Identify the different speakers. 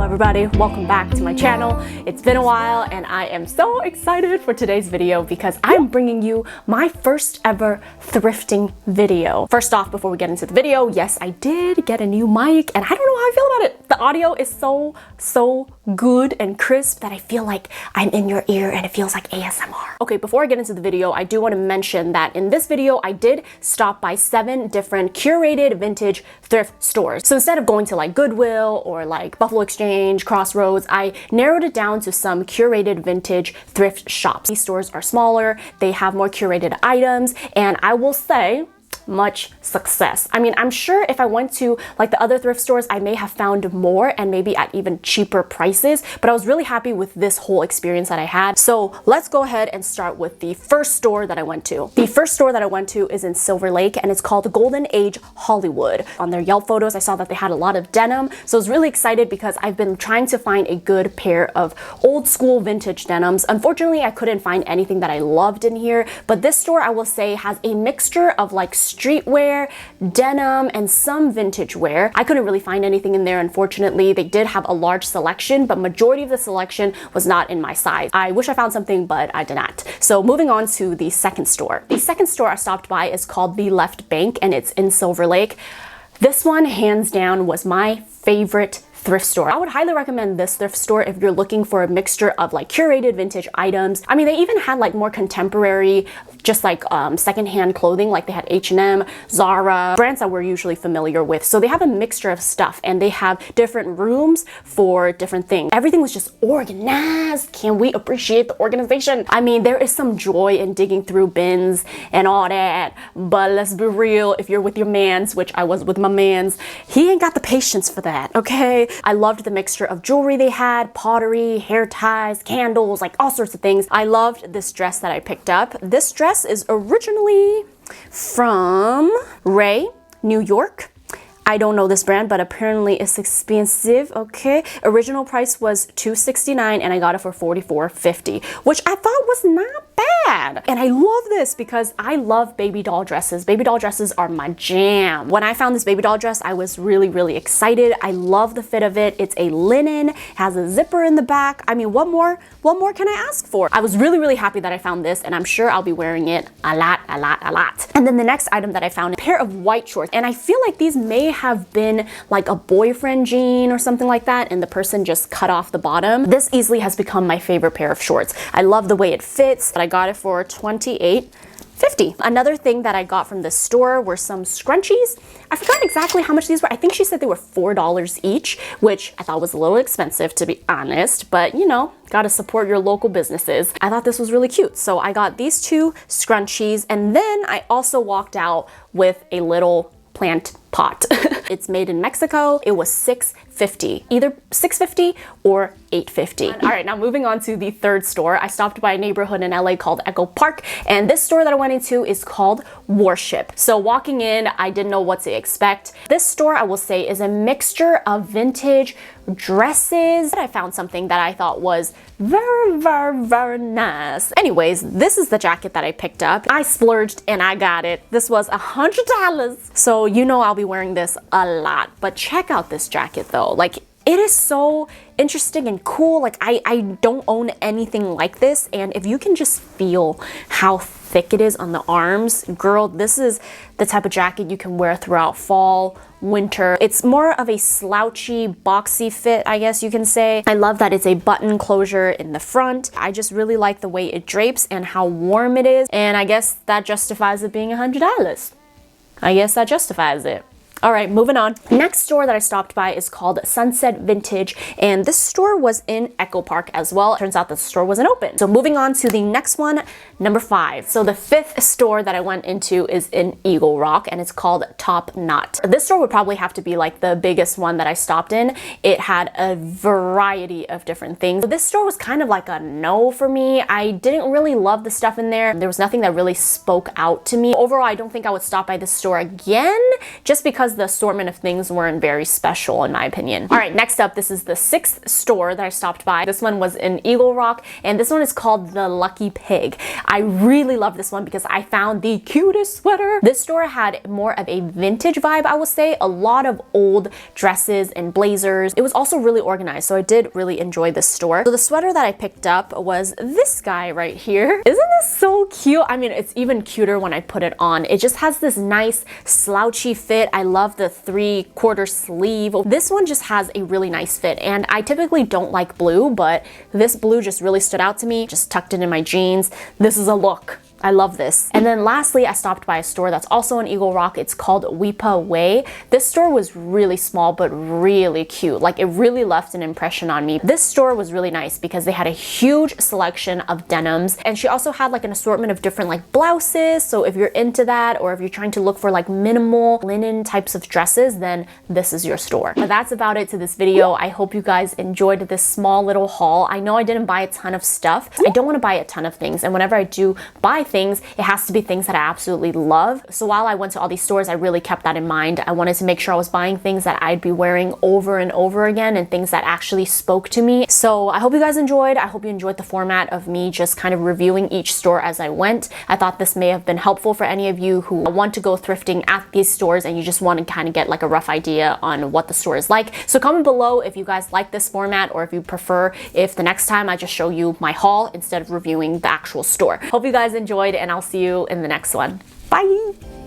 Speaker 1: everybody, welcome back to my channel. It's been a while and I am so excited for today's video because I'm bringing you my first ever thrifting video. First off, before we get into the video, yes, I did get a new mic and I don't know how I feel about it. The audio is so good and crisp that I feel like I'm in your ear and it feels like ASMR. Okay, before I get into the video, I do want to mention that in this video, I did stop by 7 different curated vintage thrift stores. So instead of going to like Goodwill or like Buffalo Exchange, Crossroads, I narrowed it down to some curated vintage thrift shops. These stores are smaller, they have more curated items, and I will say, much success. I mean, I'm sure if I went to like the other thrift stores, I may have found more and maybe at even cheaper prices, but I was really happy with this whole experience that I had. So let's go ahead and start with the first store that I went to. The first store that I went to is in Silverlake and it's called Golden Age Hollywood. On their Yelp photos, I saw that they had a lot of denim. So I was really excited because I've been trying to find a good pair of old school vintage denims. Unfortunately, I couldn't find anything that I loved in here, but this store I will say has a mixture of like streetwear, denim, and some vintage wear. I couldn't really find anything in there, unfortunately. They did have a large selection, but majority of the selection was not in my size. I wish I found something, but I did not. So moving on to the second store. The second store I stopped by is called The Left Bank, and it's in Silverlake. This one, hands down, was my favorite thrift store. I would highly recommend this thrift store if you're looking for a mixture of like curated vintage items. I mean, they even had like more contemporary, just like secondhand clothing, like they had H&M, Zara, brands that we're usually familiar with. So they have a mixture of stuff and they have different rooms for different things. Everything was just organized. Can we appreciate the organization? I mean, there is some joy in digging through bins and all that, but let's be real, if you're with your mans, which I was with my mans, he ain't got the patience for that, okay? I loved the mixture of jewelry they had, pottery, hair ties, candles, like all sorts of things. I loved this dress that I picked up. This dress is originally from Ray, New York. I don't know this brand, but apparently it's expensive, okay? Original price was $269 and I got it for $44.50, which I thought was not bad. And I love this because I love baby doll dresses. Baby doll dresses are my jam. When I found this baby doll dress, I was really excited. I love the fit of it. It's a linen, has a zipper in the back. I mean, what more can I ask for? I was really happy that I found this and I'm sure I'll be wearing it a lot. And then the next item that I found, a pair of white shorts. And I feel like these may have been like a boyfriend jean or something like that and the person just cut off the bottom. This easily has become my favorite pair of shorts. I love the way it fits. I got it for $28.50. Another thing that I got from this store were some scrunchies. I forgot exactly how much these were. I think she said they were $4 each, which I thought was a little expensive to be honest, but you know, gotta support your local businesses. I thought this was really cute. So I got these 2 scrunchies and then I also walked out with a little plant pot. It's made in Mexico. It was $6.50, either $6.50 or $8.50. All right, now moving on to the third store. I stopped by a neighborhood in LA called Echo Park, and this store that I went into is called Worship. So walking in, I didn't know what to expect. This store, I will say, is a mixture of vintage dresses. I found something that I thought was very nice. Anyways, this is the jacket that I picked up. I splurged and I got it. This was $100. So you know I'll be wearing this a lot, but check out this jacket though. Like, it is so interesting and cool. Like I don't own anything like this, and if you can just feel how thick it is on the arms, girl, this is the type of jacket you can wear throughout fall, winter. It's more of a slouchy, boxy fit, I guess you can say. I love that it's a button closure in the front. I just really like the way it drapes and how warm it is, and I guess that justifies it being $100. I guess that justifies it. All right, moving on. Next store that I stopped by is called Sunset Vintage, and this store was in Echo Park as well. Turns out the store wasn't open. So moving on to the next one, number 5. So the 5th store that I went into is in Eagle Rock, and it's called Top Knot. This store would probably have to be like the biggest one that I stopped in. It had a variety of different things. So this store was kind of like a no for me. I didn't really love the stuff in there. There was nothing that really spoke out to me. Overall, I don't think I would stop by this store again just because because the assortment of things weren't very special in my opinion. All right, next up, this is the 6th store that I stopped by. This one was in Eagle Rock, and this one is called the Lucky Pig. I really love this one because I found the cutest sweater. This store had more of a vintage vibe, I would say. A lot of old dresses and blazers. It was also really organized, so I did really enjoy this store. So the sweater that I picked up was this guy right here. Isn't this so cute? I mean, it's even cuter when I put it on. It just has this nice slouchy fit. I love the 3/4 sleeve. This one just has a really nice fit, and I typically don't like blue, but this blue just really stood out to me. Just tucked it in my jeans. This is a look. I love this. And then lastly, I stopped by a store that's also in Eagle Rock. It's called Weepah. This store was really small, but really cute. Like, it really left an impression on me. This store was really nice because they had a huge selection of denims, and she also had like an assortment of different like blouses. So if you're into that, or if you're trying to look for like minimal linen types of dresses, then this is your store. But that's about it to this video. I hope you guys enjoyed this small little haul. I know I didn't buy a ton of stuff. I don't want to buy a ton of things, and whenever I do buy things, it has to be things that I absolutely love. So while I went to all these stores, I really kept that in mind. I wanted to make sure I was buying things that I'd be wearing over and over again, and things that actually spoke to me. So I hope you guys enjoyed. I hope you enjoyed the format of me just kind of reviewing each store as I went. I thought this may have been helpful for any of you who want to go thrifting at these stores and you just want to kind of get like a rough idea on what the store is like. So comment below if you guys like this format, or if you prefer if the next time I just show you my haul instead of reviewing the actual store. Hope you guys enjoyed, and I'll see you in the next one. Bye!